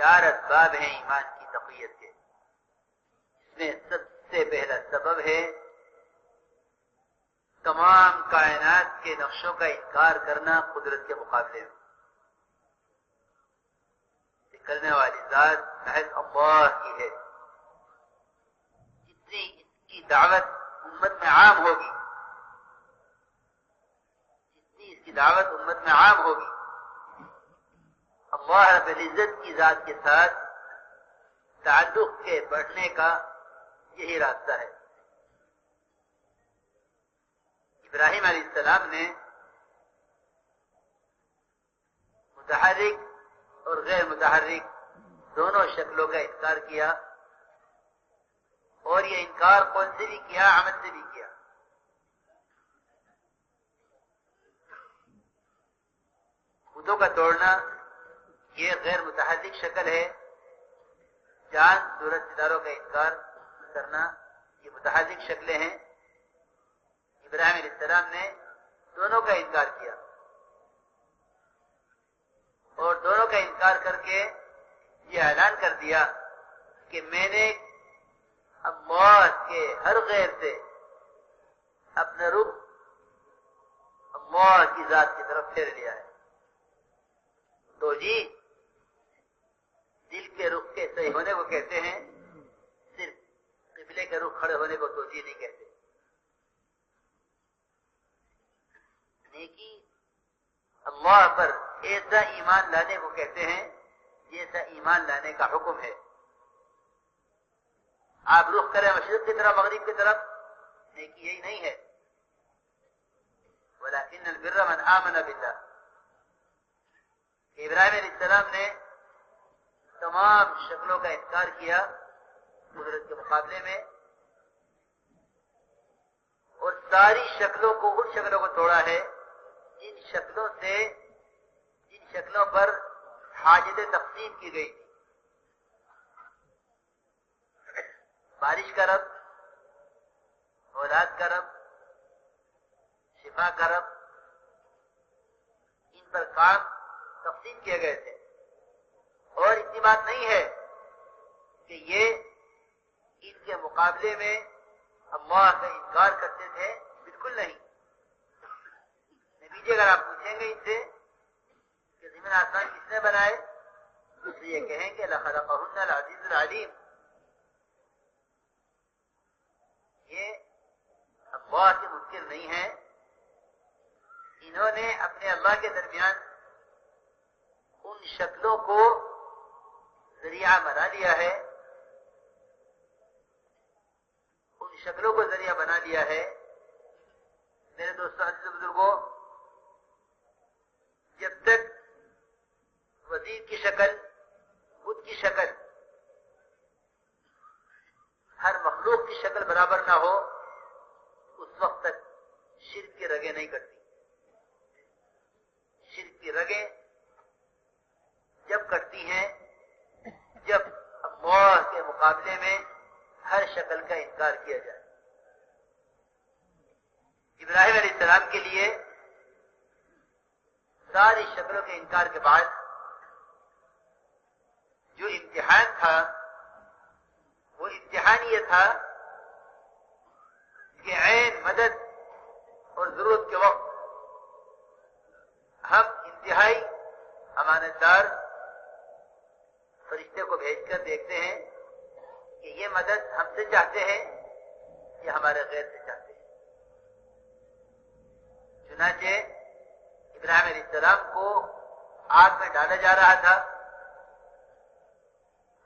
4 اسباب ہیں ایمان کی تقویت کے. اس میں سب سے پہلا سبب ہے تمام کائنات کے نقشوں کا انکار کرنا قدرت کے مقابلے میں. کرنے والی ذات محض اللہ کی ہے. جتنی اس کی دعوت امت میں عام ہوگی، جتنی اس کی دعوت امت میں عام ہوگی، اللہ رب العزت کی ذات کے ساتھ تعلق کے بڑھنے کا یہی راستہ ہے. ابراہیم علیہ السلام نے متحرک اور غیر متحرک دونوں شکلوں کا انکار کیا، اور یہ انکار قول سے بھی کیا، عمل سے بھی کیا. بتوں کا توڑنا یہ غیر متحرک شکل ہے. چاند سورج ستاروں کا انکار کرنا یہ متحرک شکلیں ہیں. ابراہیم علیہ السلام نے دونوں کا انکار کیا، اور دونوں کا انکار کر کے یہ اعلان کر دیا کہ میں نے اللہ کے ہر غیر سے اپنا رخ اللہ کی ذات کی طرف پھیر لیا ہے. تو جی دل کے رخ کے صحیح ہونے کو کہتے ہیں، صرف قبلے کے رخ کھڑے ہونے کو توجیہ نہیں کہتے. نیکی اللہ پر ایسا ایمان لانے کو کہتے ہیں جیسا ایمان لانے کا حکم ہے. آپ رخ کریں مشرق کی طرف مغرب کی طرف، نیکی یہی نہیں ہے. وَلَكِنَّ الْبِرَّ مَنْ آمَنَ بِاللَّهِ. ابراہیم علیہ السلام نے تمام شکلوں کا انکار کیا قدرت کے مقابلے میں، اور ساری شکلوں کو، ان شکلوں کو توڑا ہے جن شکلوں پر حاجت تقسیم کی گئی تھی. بارش کا رب، اولاد کا رب، شفا کا رب، ان پر کام تقسیم کیے گئے تھے. اور اتنی بات نہیں ہے کہ یہ ان کے مقابلے میں اللہ کا انکار کرتے تھے، بالکل نہیں. نتیجے اگر آپ پوچھیں گے ان سے کہ زمین آسمان کس نے بنائے، تو یہ کہیں گے لَخَلَقَهُنَّ الْعَزِيزُ الْعَلِيمُ. یہ اللہ کے منکر نہیں ہیں. انہوں نے اپنے اللہ کے درمیان ان شکلوں کو ذریعہ بنا لیا ہے، ان شکلوں کو ذریعہ بنا لیا ہے. میرے دوستوں، عزیز بزرگوں، جب تک وزیر کی شکل، بت کی شکل، ہر مخلوق کی شکل برابر نہ ہو، اس وقت تک شرک کی رگیں نہیں کٹتی. شرک کی رگیں جب کٹتی ہیں جب اللہ کے مقابلے میں ہر شکل کا انکار کیا جائے. ابراہیم علیہ السلام کے لیے ساری شکلوں کے انکار کے بعد جو امتحان تھا، وہ امتحان یہ تھا کہ عین مدد اور ضرورت کے وقت ہم انتہائی امانتدار فرشتے کو بھیج کر دیکھتے ہیں کہ یہ مدد ہم سے چاہتے ہیں یا ہمارے غیر سے چاہتے ہیں. چنانچہ ابراہیم علیہ السلام کو آگ میں ڈالا جا رہا تھا.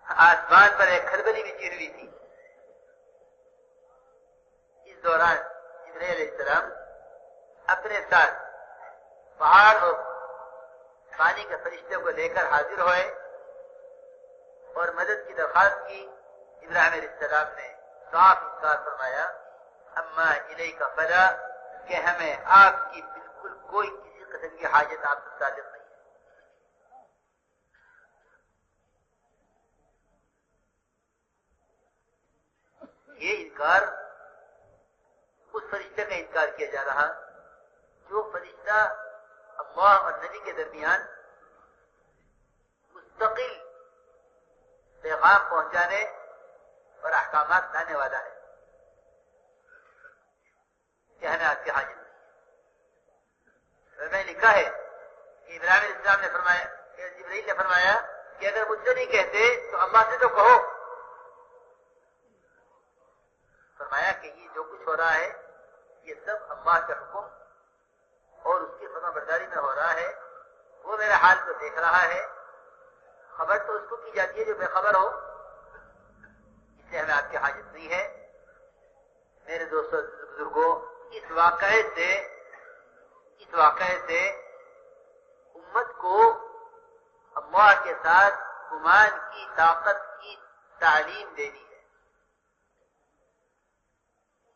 آسمان پر ایک کھلبلی بچھی ہوئی تھی. اس دوران جبرائیل علیہ السلام اپنے ساتھ پہاڑ اور پانی کے فرشتے کو لے کر حاضر ہوئے اور مدد کی درخواست کی. ابراہیم علیہ السلام نے صاف انکار فرمایا، اما الیک فلا، کہ ہمیں آپ کی بالکل کوئی کسی قسم کی حاجت آپ سے تعلق نہیں ہے. یہ انکار اس فرشتے کا انکار کیا جا رہا جو فرشتہ اللہ اور نبی کے درمیان مستقل پیغام پہنچانے اور احکامات لانے والا ہے کہ ہمیں آپ کی حاجت نہیں. میں لکھا ہے کہ ابراہیم علیہ السلام نے فرمایا کہ جبرائیل نے فرمایا کہ اگر مجھ سے نہیں کہتے تو اللہ سے تو کہو. فرمایا کہ یہ جو کچھ ہو رہا ہے یہ سب اللہ کا حکم اور اس کی فرما برداری میں ہو رہا ہے. وہ میرے حال کو دیکھ رہا ہے. خبر تو اس کو کی جاتی ہے جو بے خبر ہو. اس لیے ہمیں آپ کی حاجت نہیں ہے. میرے دوستوں بزرگوں، اس واقعے سے امت کو اللہ کے ساتھ گمان کی طاقت کی تعلیم دینی ہے.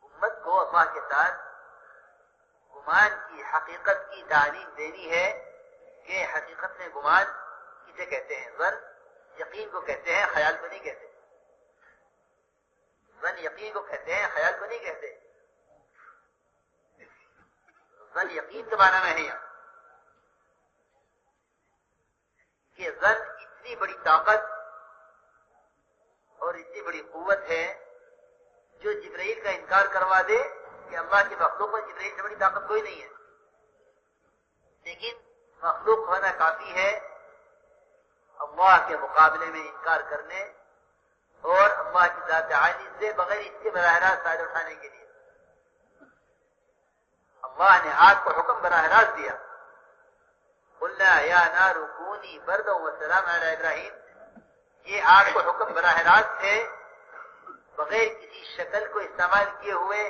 امت کو اللہ کے ساتھ گمان کی حقیقت کی تعلیم دینی ہے کہ حقیقت میں گمان کسے کہتے ہیں؟ ظن یقین کو کہتے ہیں، خیال کو نہیں کہتے. ظن یقین کو کہتے ہیں، خیال کو نہیں کہتے. ظن یقین کے معنی میں ہے یہاں کہ ظن اتنی بڑی طاقت اور اتنی بڑی قوت ہے جو جبرائیل کا انکار کروا دے کہ اللہ کی مخلوق میں جبرائیل سے بڑی طاقت کوئی نہیں ہے. لیکن مخلوق ہونا کافی ہے اللہ کے مقابلے میں انکار کرنے اور اللہ کی ذات عالی سے بغیر اس کے براہ راست فائدہ اٹھانے کے لیے. اللہ نے آگ کو حکم براہ راست دیا، قلنا یا نار کونی بردا وسلام علی ابراہیم. یہ آگ کو حکم براہ راست ہے، بغیر کسی شکل کو استعمال کیے ہوئے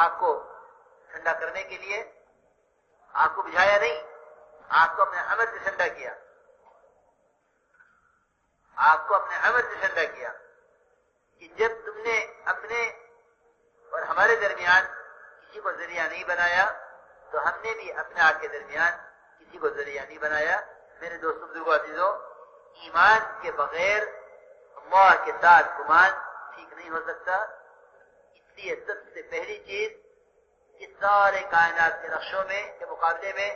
آگ کو ٹھنڈا کرنے کے لیے. آگ کو بجھایا نہیں، آگ کو اپنے عمل سے ٹھنڈا کیا. آگ کو اپنے عمل سے ٹھنڈا کیا کہ جب تم نے اپنے اور ہمارے درمیان کسی کو ذریعہ نہیں بنایا تو ہم نے بھی اپنے آگ کے درمیان کسی کو ذریعہ نہیں بنایا. میرے دوستوں بزرگوں عزیزوں، ایمان کے بغیر اللہ کے ساتھ گمان ٹھیک نہیں ہو سکتا. اس لیے سب سے پہلی چیز اس سارے کائنات کے نقشوں میں کے مقابلے میں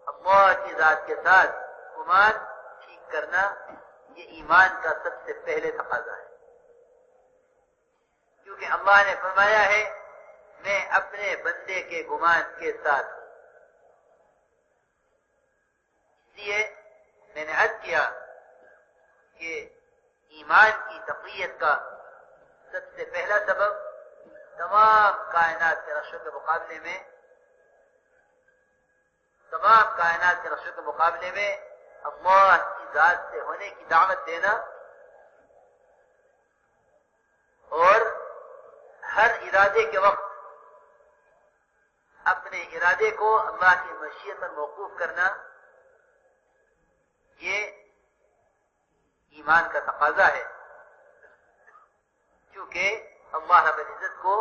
اللہ کی ذات کے ساتھ گمان ٹھیک کرنا یہ ایمان کا سب سے پہلے تقاضا ہے. کیونکہ اللہ نے فرمایا ہے میں اپنے بندے کے گمان کے ساتھ ہوں. اس لیے میں نے عرض کیا کہ ایمان کی تقویت کا سب سے پہلا سبب تمام کائنات کے نقشوں کے مقابلے میں اللہ کی ذات سے ہونے کی دعوت دینا اور ہر ارادے کے وقت اپنے ارادے کو اللہ کی مشیت پر موقوف کرنا یہ ایمان کا تقاضا ہے. کیونکہ اللہ رب العزت کو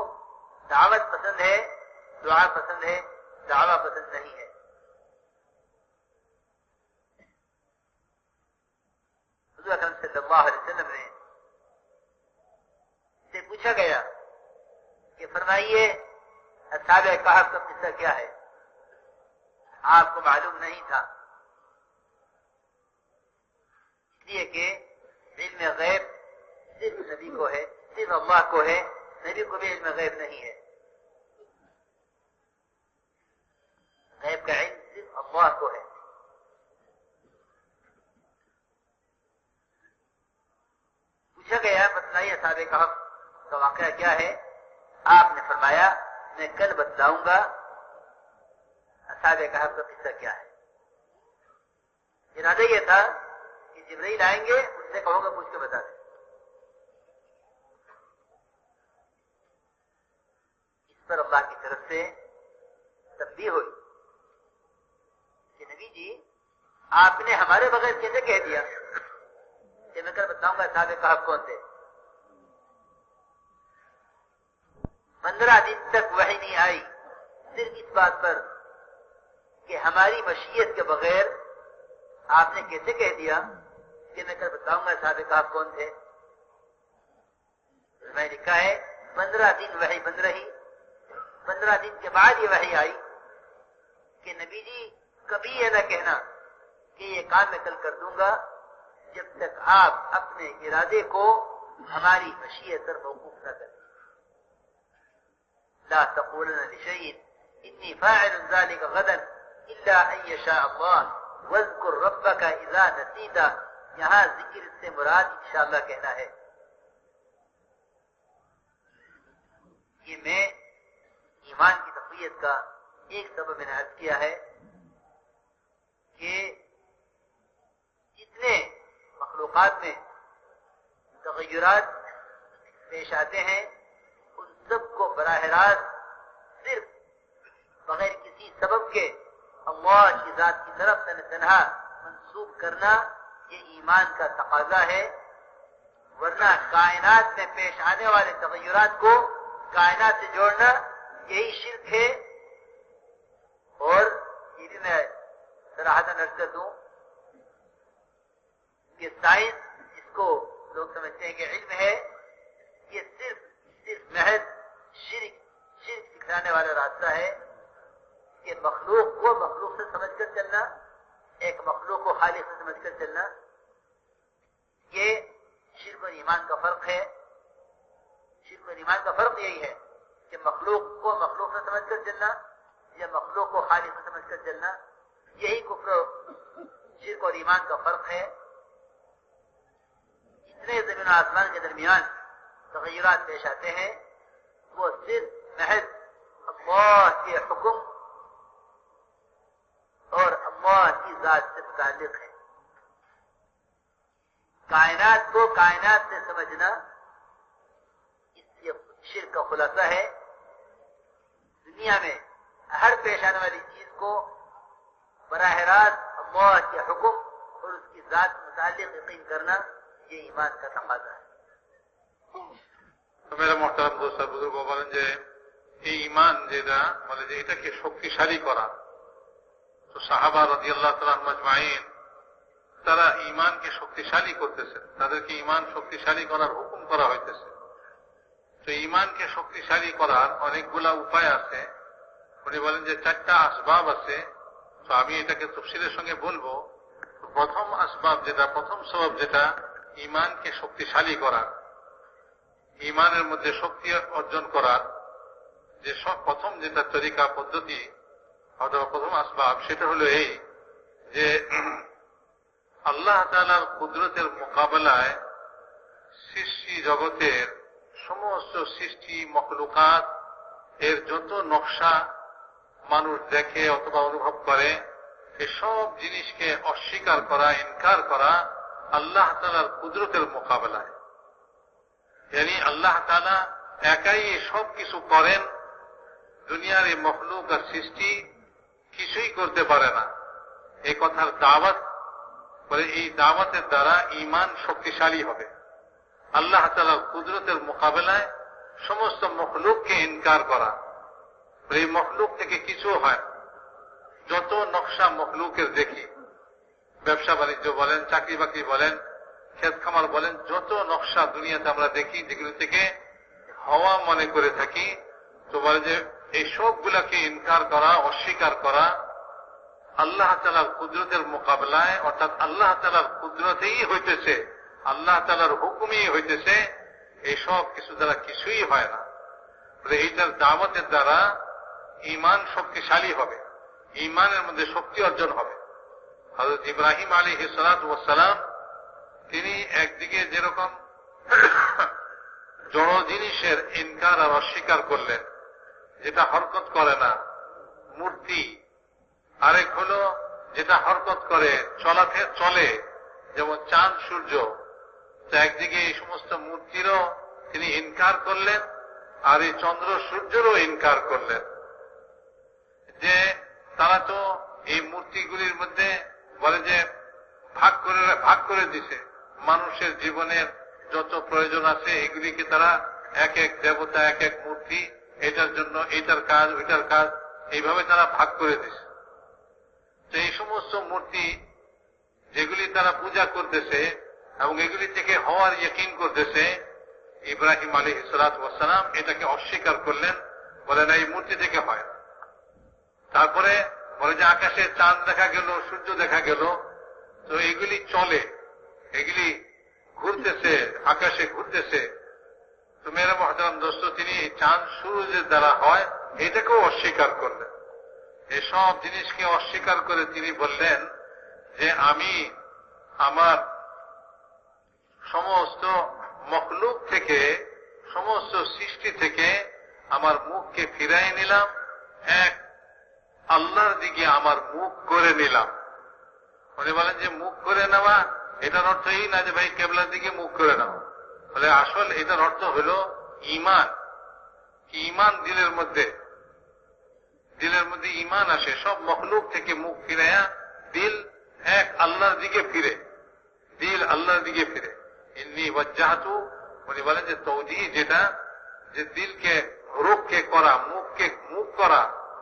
دعوت پسند ہے، دعا پسند ہے، دعویٰ پسند نہیں ہے. حضور اکرم صلی اللہ علیہ وسلم نے سے پوچھا گیا کہ فرمائیے اصحاب کہف کا قصہ کیا ہے؟ آپ کو معلوم نہیں تھا، اس لیے کہ علم غیب صرف نبی کو ہے، صرف اللہ کو ہے. نبی کو بھی علم غیب نہیں ہے. غیب کا علم صرف اللہ کو ہے. پوچھا گیا بتلائیے اصحاب کہف کا واقعہ کیا ہے؟ آپ نے فرمایا میں کل بتلاؤں گا اصحاب کہف کا قصہ کیا ہے. ارادہ یہ تھا کہ جبرائیل آئیں گے، ان سے کہوں گا پوچھ کے بتا دیں. اس پر اللہ کی طرف سے تنبیہ ہوئی کہ نبی جی آپ نے ہمارے بغیر کیسے کہہ دیا کہ میں کل بتاؤں گا اصحاب کہف کون تھے؟ 15 دن تک وحی نہیں آئی صرف اس بات پر کہ ہماری مشیت کے بغیر آپ نے کیسے کہہ دیا کہ میں کل بتاؤں گا اصحاب کہف کون تھے. میں لکھا ہے 15 دن وحی بند رہی. 15 دن کے بعد یہ وحی آئی کہ نبی جی کبھی یہ نہ کہنا کہ یہ کام میں کل کر دوں گا، जब तक आप अपने इरादे को हमारी मशीयत पर मौकूफ न करें। ला तक़ूलना लिशैइन इन्नी फ़ाइलुन ज़ालिका गदन इल्ला अन यशा अल्लाह वज़कुर रब्बका इज़ा नसीता। यहाँ जिक्र से मुराद इंशाअल्लाह कहना है। ये मैं ईमान की तक़वियत का एक सबब मैंने अर्ज किया है कि जितने मखलूक़ात में तग़य्युरात पेश आते हैं उन सब को बराह रास्त सिर्फ बगैर किसी सबब के अल्लाह की जात की तरफ तन्हा मंसूब करना ये ईमान का तकाजा है। वरना कायनात में पेश आने वाले तग़य्युरात को कायनात से जोड़ना यही शिर्क है। और ये भी मैं सराहतन अर्ज कर दूं कि साइंस जिसको लोग समझते हैं कि इल्म है, ये सिर्फ महज शिर्क सिखाने वाला रास्ता है कि मखलूक को मखलूक से समझकर चलना, एक मखलूक को खालिक से समझकर चलना, ये शिर्क और ईमान का फर्क है। शिर्क और ईमान का फर्क यही है कि मखलूक को मखलूक से समझकर चलना या मखलूक को खालिक से समझकर चलना, यही कुफ्र शिर्क और ईमान का फर्क है। जितने ज़मीन और आसमान के दरमियान तग़य्युरात पेश आते हैं वो सिर्फ महज अल्लाह के हुक्म और अल्लाह की जात से मुताल्लिक़ है। कायनात को कायनात से समझना इसलिए शिर्क का खुलासा है। दुनिया में हर पेश आने वाली चीज को बराह रास्त अल्लाह के हुक्म और उसकी जात से मुताल्लिक़ यकीन करना ये ईमान का तकाज़ा है। तो मेरा मोहतरम दोस्त बुजुर्ग বলেন যে এই ঈমান যেটা বলে যে এটাকে শক্তিশালী করা, তো সাহাবা রাদিয়াল্লাহু তাআলা আজমাইন তারা ঈমানকে শক্তিশালী করতেছেন, তাদেরকে ঈমান শক্তিশালী করার হুকুম করা হইতেছে। তো ঈমানকে শক্তিশালী করার অনেকগুলা উপায় আছে। উনি বলেন যে 4টা আসবাব আছে। তো আমি এটাকে তফসিলের সঙ্গে বলবো। প্রথম আসবাব যেটা, প্রথম সবব যেটা ঈমানকে শক্তিশালী করা, ঈমানের মধ্যে শক্তি অর্জন করার যে সব প্রথম যেটা তরিকা পদ্ধতি অথবা প্রথম আসবাব সেটা হলো এই যে আল্লাহ তাআলার কুদরতের মোকাবেলায় সৃষ্টি জগতের সমস্ত সৃষ্টি মখলুকাত এর যত নকশা মানুষ দেখে অথবা অনুভব করে এসব জিনিসকে অস্বীকার করা, ইনকার করা আল্লাহ তাআলার কুদরতের মোকাবেলায়। यानी আল্লাহ তাআলা একাই সব কিছু করেন, দুনিয়ার এই মখলুক আর সৃষ্টি কিছুই করতে পারে না, এই কথার দাওয়াত করে। এই দাওয়াতের দ্বারা ঈমান শক্তিশালী হবে। আল্লাহ তাআলার কুদরতের মোকাবেলায় সমস্ত মখলুককে ইনকার করা, এই মখলুক থেকে কিছু হয়। যত নকশা মখলুকের দেখি, ব্যবসা বাণিজ্য বলেন, চাকরি বাকরি বলেন, ক্ষেত খামার বলেন, যত নকশা দুনিয়াতে আমরা দেখি যেগুলো থেকে হওয়া মনে করে থাকি, তো বলে যে এই সবগুলাকে ইনকার করা, অস্বীকার করা আল্লাহ তাআলার কুদরতের মোকাবেলায়, অর্থাৎ আল্লাহ তাআলার কুদরতেই হইতেছে, আল্লাহ তাআলার হুকুমই হইতেছে, এই সব কিছু দ্বারা কিছুই হয় না। এইটার দাওয়াতের দ্বারা ঈমান শক্তিশালী হবে, ঈমানের মধ্যে শক্তি অর্জন হবে। হযরত ইব্রাহিম আলাইহিস সালাতু ওয়াস সালাম তিনি একদিকে যেরকম জড় জিনিসের ইনকার আর অস্বীকার করলেন, যেটা হরকত করে না, মূর্তি। আরেক হলো যেটা হরকত করে, চলে, যেমন চাঁদ সূর্য। তো একদিকে এই সমস্ত মূর্তিরও তিনি ইনকার করলেন আর এই চন্দ্র সূর্যেরও ইনকার করলেন যে তারা তো এই মূর্তিগুলির মধ্যে বলে যে ভাগ করে দিছে মানুষের জীবনের যত প্রয়োজন আছে এগুলিকে তারা এক এক দেবতা, এক এক মূর্তি, এটার জন্য এইটার কাজ, ওইটার কাজ, এইভাবে তারা ভাগ করে দিছে। তো এই সমস্ত মূর্তি যেগুলি তারা পূজা করতেছে এবং এগুলি থেকে হওয়ার ইয়কিন করতেছে, ইব্রাহিম আলাইহিস সালাতু ওয়াস সালাম এটাকে অস্বীকার করলেন, বলেন এই মূর্তি থেকে হয়। তারপরে বলে যে আকাশে চাঁদ দেখা গেল, সূর্য দেখা গেল, তো এগুলি চলে, এগুলি ঘুরতেছে, আকাশে ঘুরতেছে। তো মেরে মহতারাম দোস্ত, তিনি চাঁদ সূর্যের দ্বারা হয় এটাকেও অস্বীকার করলেন। এসব জিনিসকে অস্বীকার করে তিনি বললেন যে আমি আমার সমস্ত মখলুক থেকে, সমস্ত সৃষ্টি থেকে আমার মুখকে ফিরাই নিলাম, এক আল্লাহর দিকে আমার মুখ করে নিলাম। উনি বলেন যে মুখ করে নেওয়া এটার অর্থ এই না যে ভাই কেবলার দিকে মুখ করে নেওয়া, বলে আসল এটার অর্থ হলো ঈমান। ঈমান দিলের মধ্যে ঈমান আসে, সব মখলুক থেকে মুখ ফিরাইয়া দিল এক আল্লাহর দিকে ফিরে, দিল আল্লাহর দিকে ফিরে। ইন্নী ওয়াজ্জাহতু, উনি বলেন যে তওজীহ যেটা, যে দিলকে রুখকে করা, মুখকে মুখ করা।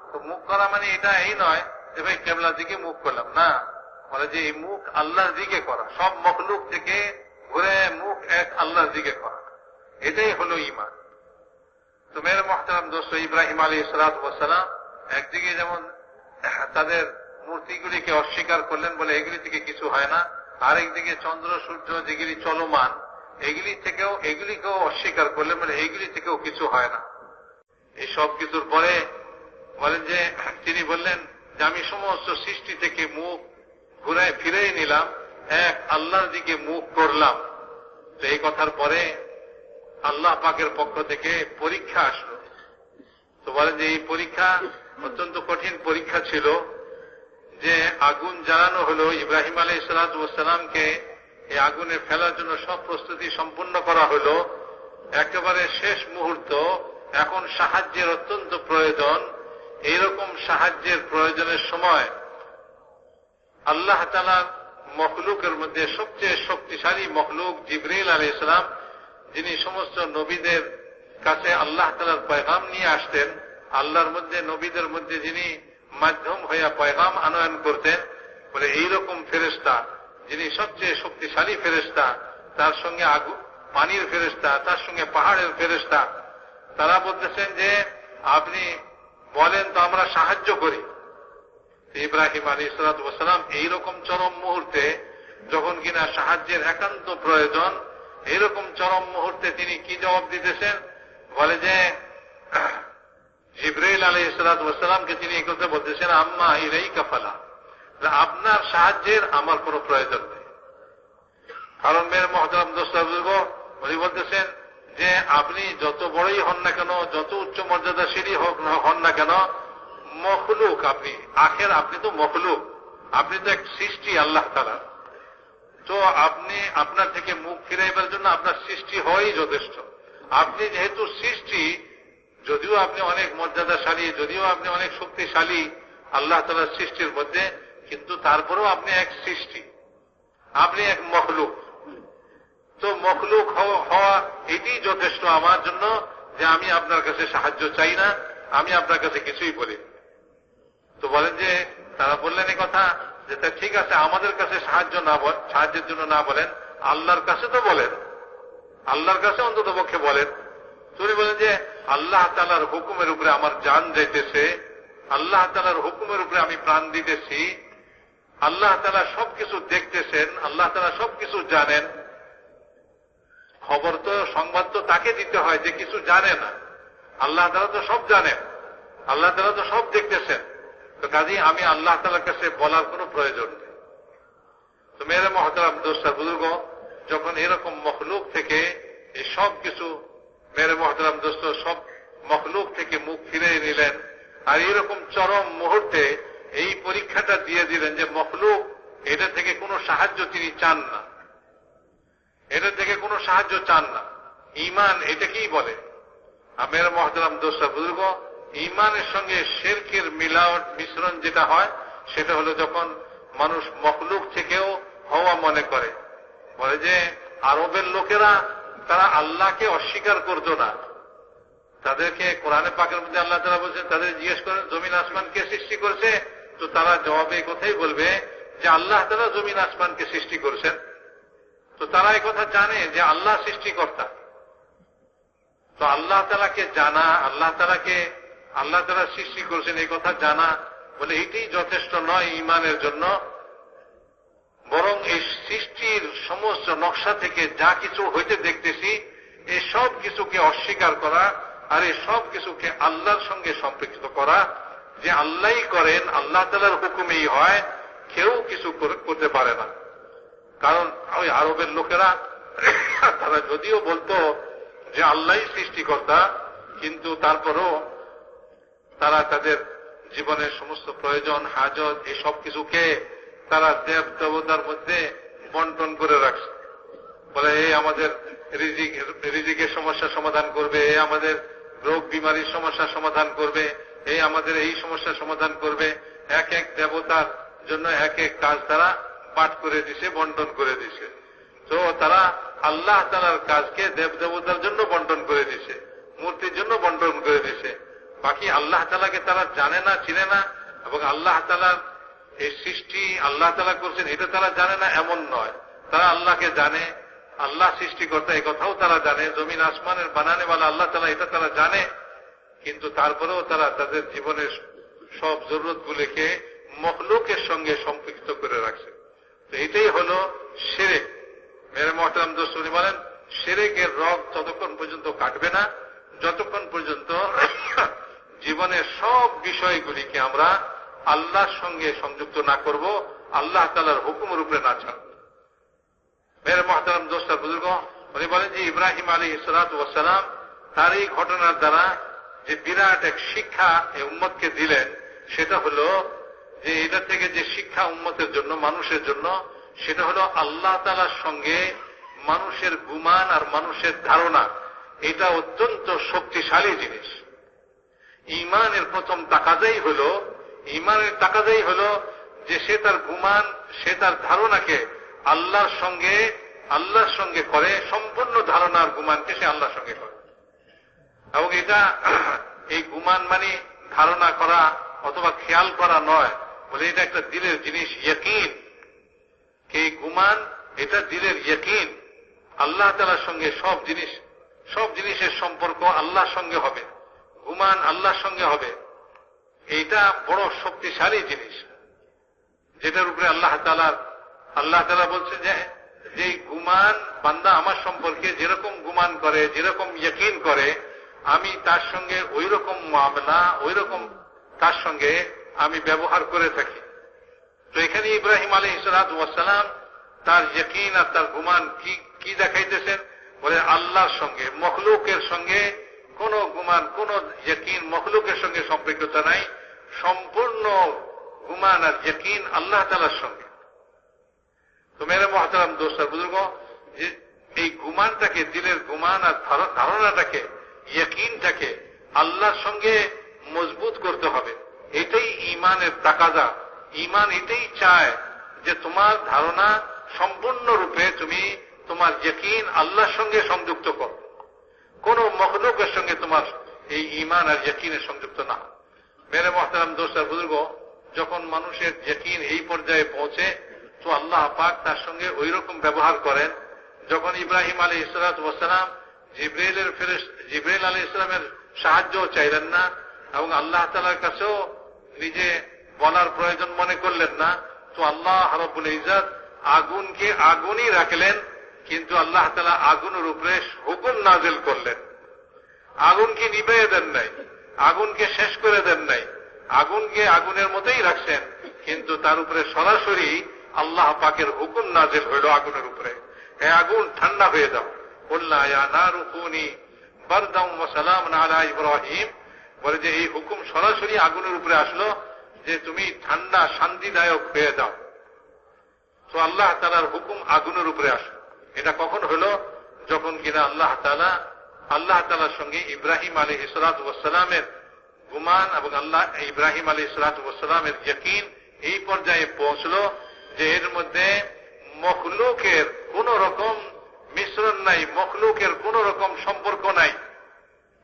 তো মুখ করা মানে এটা এই নয় যে ভাই কেবলার দিকে মুখ করলাম, না, বলে যে এই মুখ আল্লাহর দিকে করা, সব মখলুক থেকে ঘুরে মুখ এক আল্লাহর দিকে করা, এটাই হলো ঈমান। তো মেরে মুহতারাম দোস্ত, ইব্রাহিম আলাইহিস সালাতু ওয়াস সালাম একদিকে যেমন তাদের মূর্তিগুলিকে অস্বীকার করলেন, বলে এগুলি থেকে কিছু হয় না, আরেকদিকে চন্দ্র সূর্য যেগুলি চলমান এগুলিকেও অস্বীকার করলেন, বলে এইগুলি থেকেও কিছু হয় না। এই সব কিছুর পরে বলেন যে তিনি বললেন যে আমি সমস্ত সৃষ্টি থেকে মুখ ঘুরায় ফিরেই নিলাম, এক আল্লাহর দিকে মুখ করলাম। তো এই কথার পরে আল্লাহ পাকের পক্ষ থেকে পরীক্ষা আসলো। তো বলেন যে এই পরীক্ষা অত্যন্ত কঠিন পরীক্ষা ছিল, যে আগুন জ্বালানো হলো, ইব্রাহিম আলাইহিস সালাতু ওয়াস সালামকে এই আগুনে ফেলার জন্য সব প্রস্তুতি সম্পূর্ণ করা হলো। একেবারে শেষ মুহূর্ত, এখন সাহায্যের অত্যন্ত প্রয়োজন। এইরকম সাহায্যের প্রয়োজনের সময় আল্লাহ তাআলার মখলুকের মধ্যে সবচেয়ে শক্তিশালী মখলুক জিবরিল আলাইহিস সালাম, যিনি সমস্ত নবীদের কাছে আল্লাহ তাআলার পয়গাম নিয়ে আসতেন, আল্লাহর মধ্যে নবীদের মধ্যে যিনি মাধ্যম হইয়া পয়গাম আনয়ন করতেন, বলে এইরকম ফেরেশতা যিনি সবচেয়ে শক্তিশালী ফেরেশতা, তার সঙ্গে পানির ফেরেশতা, তার সঙ্গে পাহাড়ের ফেরেশতা, তারা বলতেছেন যে আপনি বলেন তো আমরা সাহায্য করি। ইব্রাহিম আলাইহিস সালাতু ওয়াস সালাম এইরকম চরম মুহূর্তে, যখন কিনা সাহায্যের একান্ত প্রয়োজন, এইরকম চরম মুহূর্তে তিনি কি জবাব দিতেছেন, বলে যে জিবরাইল আলাইহিস সালাতু ওয়াস সালামকে তিনি এই কথা বলতেছেন, আম্মা ইলাইকা ফালা, আপনার সাহায্যের আমার কোনো প্রয়োজন নেই। কারণ মেরে মুহতারাম দোস্ত বুজুর্গ, উনি বলতেছেন যে আপনি যত বড়ই হন না কেন, যত উচ্চ মর্যাদাশীলই হন না কেন, মখলুক আপনি, আপনি তো মখলুক, আপনি তো এক সৃষ্টি আল্লাহ তাআলার। তো আপনি আপনার থেকে মুখ ফিরাইবার জন্য আপনার সৃষ্টি হওয়াই যথেষ্ট। আপনি যেহেতু সৃষ্টি, যদিও আপনি অনেক মর্যাদাশালী, যদিও আপনি অনেক শক্তিশালী আল্লাহ তাআলার সৃষ্টির মধ্যে, কিন্তু তারপরেও আপনি এক সৃষ্টি, আপনি এক মখলুক। তো মখলুক হওয়া এটি যথেষ্ট আমার জন্য, যে আমি আপনার কাছে সাহায্য চাই না, আমি আপনার কাছে কিছুই বলি। তো বলেন যে তারা বললেন এই কথা যে তা ঠিক আছে, আমাদের কাছে সাহায্যের জন্য না বলেন, আল্লাহর কাছে তো বলেন, আল্লাহর কাছে অন্তত পক্ষে বলেন। তিনি বলেন যে আল্লাহ তাআলার হুকুমের উপরে আমার জান যাইতেছে, আল্লাহ তাআলার হুকুমের উপরে আমি প্রাণ দিতেছি, আল্লাহ তাআলা সবকিছু দেখতেছেন, আল্লাহ তাআলা সবকিছু জানেন। খবর তো, সংবাদ তো তাকে দিতে হয় যে কিছু জানে না। আল্লাহ তাআলা তো সব জানেন, আল্লাহ তাআলা তো সব দেখতেছেন। তো কাজেই আমি আল্লাহ তাআলার কাছে বলার কোনো প্রয়োজন নেই। তো মেরে মুহতারাম দোস্ত বুজুর্গ, যখন এরকম মখলুক থেকে এই সব কিছু, মেরে মুহতারাম দোস্ত, সব মখলুক থেকে মুখ ফিরে নিলেন, আর এরকম চরম মুহূর্তে এই পরীক্ষাটা দিয়ে দিলেন যে মখলুক এটা থেকে কোনো সাহায্য তিনি চান না, এটা থেকে কোনো সাহায্য চান না। ঈমান এটাকেই বলে। মেরে মুহতারাম দোস্ত বুজুর্গ, ঈমানের সঙ্গে শিরকের মিশ্রণ যেটা হয়, সেটা হলো যখন মানুষ মখলুক থেকেও হওয়া মনে করে। বলে যে আরবের লোকেরা তারা আল্লাহকে অস্বীকার করতো না, তাদেরকে কোরআনে পাকের মধ্যে আল্লাহ তাআলা বলছেন, তাদের জিজ্ঞেস করেন জমিন আসমান কে সৃষ্টি করেছে, তো তারা জবাবে এই কথাই বলবে যে আল্লাহ তাআলা জমিন আসমানকে সৃষ্টি করেছেন। তো তারা এই কথা জানে যে আল্লাহ সৃষ্টিকর্তা। তো আল্লাহ তাআলাকে জানা, আল্লাহ তাআলা সৃষ্টি করেছেন এই কথা জানা, বলে এটাই যথেষ্ট নয় ঈমানের জন্য, বরং এই সৃষ্টির সমস্ত নকশা থেকে যা কিছু হইতে দেখতেছি এই সব কিছুকে অস্বীকার করা আর এই সব কিছুকে আল্লাহর সঙ্গে সম্পৃক্ত করা, যে আল্লাহই করেন, আল্লাহ তাআলার হুকুমেই হয়, কেউ কিছু করতে পারে না। কারণ ওই আরবের লোকেরা তারা যদিও বলতো যে আল্লাহই সৃষ্টিকর্তা, কিন্তু তারপরও তারা তাদের জীবনের সমস্ত প্রয়োজন, হাজত, এই সব কিছুকে তারা দেব দেবতার মধ্যে বন্টন করে রাখছে। বলে এই আমাদের রিজিকের সমস্যা সমাধান করবে, এই আমাদের রোগ বিমারির সমস্যা সমাধান করবে, এই আমাদের এই সমস্যার সমাধান করবে। এক এক দেবতার জন্য এক এক কাজ তারা পাঠ করে দিছে, বন্টন করে দিছে। তো তারা আল্লাহ তাআলার কাজকে দেব দেবতার জন্য বন্টন করে দিছে, মূর্তির জন্য বন্টন করে দিছে। বাকি আল্লাহ তাআলাকে তারা জানে না, চিনে না, এবং আল্লাহ তাআলার এই সৃষ্টি আল্লাহ তাআলা করছেন এটা তারা জানে না এমন নয়। তারা আল্লাহকে জানে, আল্লাহ সৃষ্টিকর্তা এই কথাও তারা জানে, জমিন আসমানের বানানেওয়ালা আল্লাহ তাআলা এটা তারা জানে, কিন্তু তারপরেও তারা তাদের জীবনের সব জরুরতগুলিকে মখলুকের সঙ্গে সম্পৃক্ত করে রাখছে। তো এটাই হলো শিরক। মেরে মুহতারাম দোস্ত বলেন, শিরকের রগ ততক্ষণ পর্যন্ত কাটবে না যতক্ষণ পর্যন্ত জীবনের সব বিষয়গুলিকে আমরা আল্লাহর সঙ্গে সংযুক্ত না করব, আল্লাহ তাআলার হুকুমের উপরে না ছাড়ব। মেরে মুহতারাম দোস্ত বুজুর্গ, উনি বলেন যে ইব্রাহিম আলাইহিস সালাতু ওয়াস সালাম তার এই ঘটনার দ্বারা যে বিরাট এক শিক্ষা এই উম্মতকে দিলেন, সেটা হলো যে এটা থেকে যে শিক্ষা উম্মতের জন্য, মানুষের জন্য, সেটা হলো আল্লাহ তাআলার সঙ্গে মানুষের গুমান আর মানুষের ধারণা এটা অত্যন্ত শক্তিশালী জিনিস। ঈমানের প্রথম তাকাজাই হলো যে সে তার গুমান, সে তার ধারণাকে আল্লাহর সঙ্গে করে, সম্পূর্ণ ধারণার গুমানকে সে আল্লাহর সঙ্গে করে। এবং এটা এই গুমান মানে ধারণা করা অথবা খেয়াল করা নয়, বলে এটা একটা দিলের জিনিস, ইয়াকিন। এই গুমান এটা দিলের ইয়াকিন। আল্লাহ তাআলার সঙ্গে সব জিনিসের সম্পর্ক আল্লাহর সঙ্গে হবে, গুমান আল্লাহর সঙ্গে হবে। এইটা বড় শক্তিশালী জিনিস, যেটার উপরে আল্লাহ তাআলা বলছে যে এই গুমান বান্দা আমার সম্পর্কে যেরকম গুমান করে, যেরকম ইয়াকিন করে, আমি তার সঙ্গে ওই রকম মামলা, ওই রকম তার সঙ্গে আমি ব্যবহার করে থাকি। তো এখানে ইব্রাহিম আলাইহিস সালাতু ওয়াস সালাম তার ইয়াকিন আর তার গুমান কি দেখাইতেছেন, বলে আল্লাহর সঙ্গে, মখলুকের সঙ্গে কোন গুমান, কোন ইয়াকিন মখলুকের সঙ্গে সম্পৃক্ততা নাই, সম্পূর্ণ গুমান আর ইয়াকিন আল্লাহ তাআলার সঙ্গে। তো মেরে মুহতারাম দোস্ত বুজুর্গ, যে এই গুমানটাকে, দিলের গুমান আর ধারণাটাকে, ইয়াকিনটাকে আল্লাহর সঙ্গে মজবুত করতে হবে। এটাই ঈমানের তাকাজা। ঈমান এটাই চায় যে তোমার ধারণা সম্পূর্ণরূপে তুমি তোমার ইয়াকিন আল্লাহর সঙ্গে সংযুক্ত করো, কোন মখলুকের সঙ্গে তোমার এই ঈমান আর ইয়াকিনের সংযুক্ত না। মেরে মুহতারাম দোস্ত বুজুর্গ, যখন মানুষের ইয়াকিন এই পর্যায়ে পৌঁছে, তো আল্লাহ পাক তার সঙ্গে ওই রকম ব্যবহার করেন। যখন ইব্রাহিম আলাইহিস সালাতু ওয়াস সালাম জিবরাইল আলাইহিস সালামের সাহায্য চাইলেন না, এবং আল্লাহ তাআলার কাছেও নিজে বলার প্রয়োজন মনে করলেন না, তো আল্লাহ রাব্বুল ইজ্জত আগুনকে আগুনই রাখলেন, কিন্তু আল্লাহ তাআলা আগুনের উপরে হুকুম নাযিল করলেন। আগুনকে নিভিয়ে দেন নাই, আগুনকে শেষ করে দেন নাই, আগুনকে আগুনের মতোই রাখছেন, কিন্তু তার উপরে সরাসরি আল্লাহ পাকের হুকুম নাযিল হইল আগুনের উপরে, হে আগুন ঠান্ডা হয়ে যাও। কুল্লা ইয়া নারু কুনি বারদাম ওয়া সালামান আলা ইব্রাহিম, বলে যে এই হুকুম সরাসরি আগুনের উপরে আসলো যে তুমি ঠান্ডা শান্তিদায়ক হয়ে যাও। তো আল্লাহ তাআলার হুকুম আগুনের উপরে আসলো। এটা কখন হলো? যখন কিনা আল্লাহ তাআলার সঙ্গে ইব্রাহিম আলাইহিস সালাতু ওয়াস সালামের গুমান এবং ইব্রাহিম আলাইহিস সালাতু ওয়াস সালামের ইয়াকিন এই পর্যায়ে পৌঁছলো যে এর মধ্যে মখলুকের কোন রকম মিশ্রণ নাই, মখলুকের কোন রকম সম্পর্ক নাই,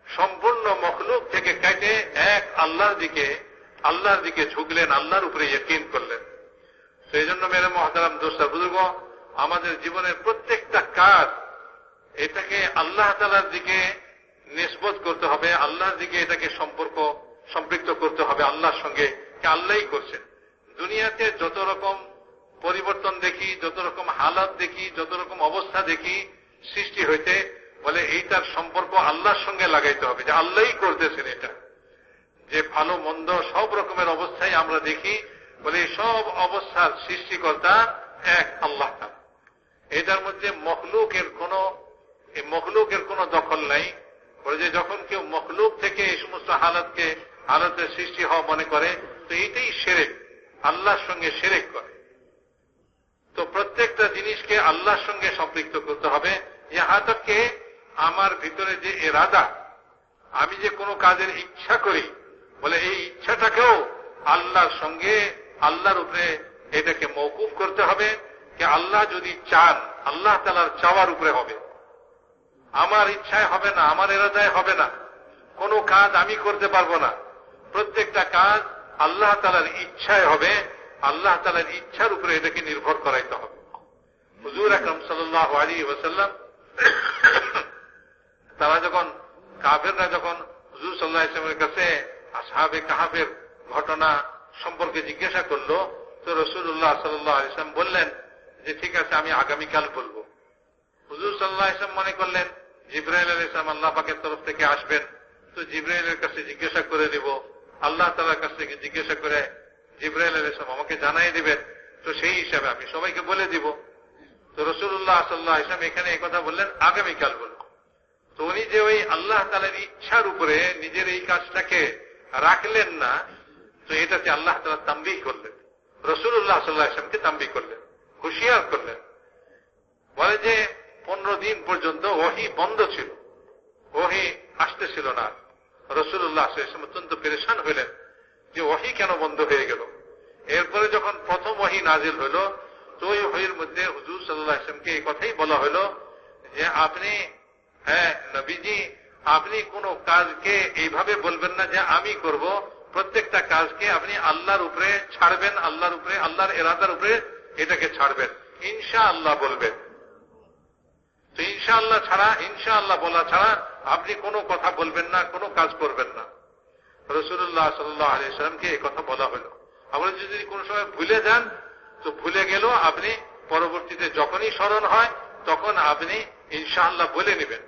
সম্পূর্ণ মখলুক থেকে কেটে এক আল্লাহর দিকে ঝুঁকলেন, আল্লাহর উপরে ইয়াকিন করলেন। সেই জন্য মেরে মুহতারাম দোস্ত বুজুর্গ, আমাদের জীবনের প্রত্যেকটা কাজ এটাকে আল্লাহ তাআলার দিকে নিসবত করতে হবে, আল্লাহর দিকে এটাকে সম্পৃক্ত করতে হবে আল্লাহর সঙ্গে, আল্লাহই করছেন। দুনিয়াতে যত রকম পরিবর্তন দেখি, যত রকম হালাত দেখি, যত রকম অবস্থা দেখি সৃষ্টি হইতে, বলে এইটার সম্পর্ক আল্লাহর সঙ্গে লাগাইতে হবে, যে আল্লাহই করতেছেন এটা। যে ভালো মন্দ সব রকমের অবস্থায় আমরা দেখি, বলে সব অবস্থার সৃষ্টিকর্তা এক আল্লাহ তাআলা। এটার মধ্যে মখলুকের কোনো দখল নাই। বলে যে যখন কেউ মখলুক থেকে এই সমস্ত হালাতের সৃষ্টি হওয়া মনে করে, তো এইটাই শিরক, আল্লাহর সঙ্গে শিরক করে। তো প্রত্যেকটা জিনিসকে আল্লাহর সঙ্গে সম্পৃক্ত করতে হবে। ইহা তককে আমার ভিতরে যে ইরাদা, আমি যে কোনো কাজের ইচ্ছা করি, বলে এই ইচ্ছাটাকেও আল্লাহর সঙ্গে, আল্লাহর উপরে এটাকে মওকুফ করতে হবে। যে আল্লাহ যদি চান, আল্লাহ তাআলার চাওয়ার উপরে হবে, আমার ইচ্ছায় হবে না, আমার ইরাদায় হবে না। কোনো কাজ আমি করতে পারবো না, প্রত্যেকটা কাজ আল্লাহ তাআলার ইচ্ছায় হবে, আল্লাহ তাআলার ইচ্ছার উপরে এটাকে নির্ভর করাইতে হবে। হুজুর আকরাম সাল্লাল্লাহু আলাইহি ওয়াসাল্লাম তারা যখন কাফেররা যখন হুজুর সাল্লাল্লাহু আলাইহি ওয়াসাল্লামের কাছে আসহাবে কাহফের ঘটনা সম্পর্কে জিজ্ঞাসা করলো, তো রাসূলুল্লাহ সাল্লাল্লাহু আলাইহি ওয়াসাল্লাম বললেন যে ঠিক আছে, আমি আগামীকাল বলবো। হুজুর সাল্লাল্লাহু আলাইহি ওয়াসাল্লাম মনে করলেন জিবরাইল আলাইহিস সালাম আল্লাহ পাকের তরফ থেকে আসবেন, তো জিবরাইলের কাছে জিজ্ঞাসা করে দিব, আল্লাহ তাআলার কাছ থেকে জিজ্ঞাসা করে জিবরাইল আলাইহিস সালাম আমাকে জানাই দিবেন, তো সেই হিসাবে আমি সবাইকে বলে দিব। তো রাসূলুল্লাহ সাল্লাল্লাহু আলাইহি ওয়াসাল্লাম এখানে এই কথা বললেন আগামীকাল বলবো। তো উনি যে ওই আল্লাহ তাআলার ইচ্ছার উপরে নিজের এই কাজটাকে রাখলেন না, তো এটাতে আল্লাহ তাআলা তামবিহ করলেন, রাসূলুল্লাহ সাল্লাল্লাহু আলাইহি ওয়াসাল্লামকে তামবিহ করলেন, হুঁশিয়ার করলেন। বলে যে 15 দিন পর্যন্ত ওহী বন্ধ ছিল, ওহী আসতেছিল না। রাসূলুল্লাহ সাল্লাল্লাহু আলাইহি ওয়াসাল্লাম অত্যন্ত পেরেশান হইলেন যে ওহী কেন বন্ধ হয়ে গেল। এরপরে যখন প্রথম ওহী নাজিল হইল, তো ওই ওহীর মধ্যে হুজুর সাল্লাল্লাহু আলাইহি ওয়াসাল্লামকে এই কথাই বলা হলো যে আপনি, নবীজি, আপনি কোন কাজকে এইভাবে বলবেন না যে আমি করব, প্রত্যেকটা কাজকে আপনি আল্লাহর উপরে ছাড়বেন, আল্লাহর উপরে, আল্লাহর ইরাদার উপরে এটাকে ছাড়বেন, ইনশাআল্লাহ বলবেন। তো ইনশাআল্লাহ ছাড়া, ইনশাআল্লাহ বলা ছাড়া আপনি কোনো কথা বলবেন না, কোনো কাজ করবেন না। রাসূলুল্লাহ সাল্লাল্লাহু আলাইহি ওয়াসাল্লামকে এই কথা বলা হলো। আবার যদি কোনো সময় ভুলে যান, তো ভুলে গেলেও আপনি পরবর্তীতে যখনই স্মরণ হয় তখন আপনি ইনশাআল্লাহ বলে নেবেন।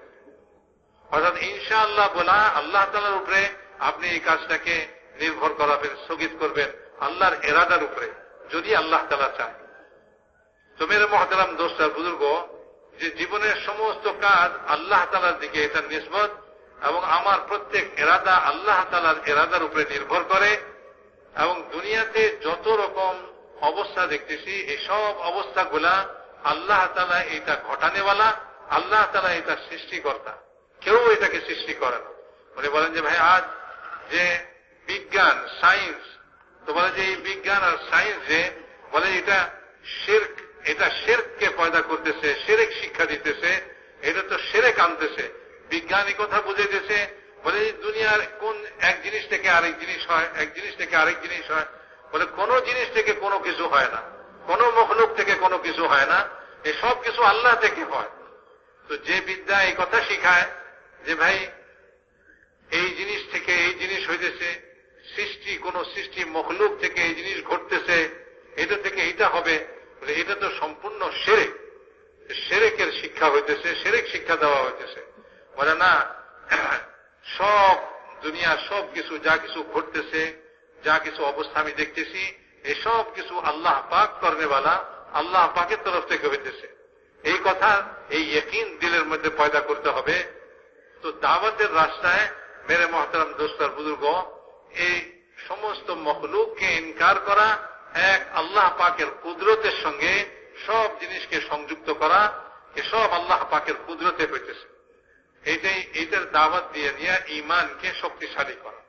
অর্থাৎ ইনশাআল্লাহ বলা, আল্লাহ তাআলার উপরে আপনি এই কাজটাকে নির্ভর করাবেন, স্থগিত করবেন আল্লাহর ইরাদার উপরে, যদি আল্লাহ তাআলা চায়। তো মেরে মুহতারাম দোস্ত আর বুজুর্গ, যে জীবনের সমস্ত কাজ আল্লাহ তাআলার দিকে এটা নিসবত, এবং আমার প্রত্যেক ইরাদা আল্লাহ তাআলার ইরাদার উপরে নির্ভর করে। এবং দুনিয়াতে যত রকম অবস্থা দেখতেছি, এই সব অবস্থাগুলা আল্লাহ তাআলা এটা ঘটানেওয়ালা, আল্লাহ তাআলা এটা সৃষ্টিকর্তা, কেউ এটাকে সৃষ্টি করে না। উনি বলেন যে ভাই আজ যে বিজ্ঞান, সায়েন্স, তো বলে যে এই বিজ্ঞান আর সায়েন্স যে বলে এটা শিরক, এটা শিরককে পয়দা করতেছে, শিরক শিক্ষা দিতেছে, এটা তো শিরক আনতেছে। বিজ্ঞানী কথা বুঝাইতেছে, বলে দুনিয়ার কোন এক জিনিস থেকে আরেক জিনিস হয়, এক জিনিস থেকে আরেক জিনিস হয়, বলে কোন জিনিস থেকে কোনো কিছু হয় না, কোন মখলুক থেকে কোনো কিছু হয় না, এই সব কিছু আল্লাহ থেকে হয়। তো যে বিদ্যা এই কথা শিখায় যে ভাই এই জিনিস থেকে এই জিনিস হইতেছে, সৃষ্টি, কোন সৃষ্টি মখলুক থেকে এই জিনিস ঘটতেছে, এটা থেকে এটা হবে, বলে এটা তো সম্পূর্ণ শিরক, শিরকের শিক্ষা হইতেছে, শিরক শিক্ষা দেওয়া হইতেছে। বলে না, সব দুনিয়ার সব কিছু, যা কিছু ঘটতেছে, যা কিছু অবস্থা আমি দেখতেছি, এই সব কিছু আল্লাহ পাক করেনেওয়ালা, আল্লাহ পাকের তরফ থেকে হইতেছে। এই কথা, এই ইয়াকিন দিলের মধ্যে পয়দা করতে হবে। তো দাওয়াতের রাস্তায় মেরে মুহতারাম দোস্ত আর বুজুর্গ, এই সমস্ত মখলুককে ইনকার করা, এক আল্লাহ পাকের কুদরতের সঙ্গে সব জিনিসকে সংযুক্ত করা, এসব আল্লাহ পাকের কুদরতে হইতেছে। এইটার দাওয়াত দিয়ে নিয়ে ঈমানকে শক্তিশালী করা।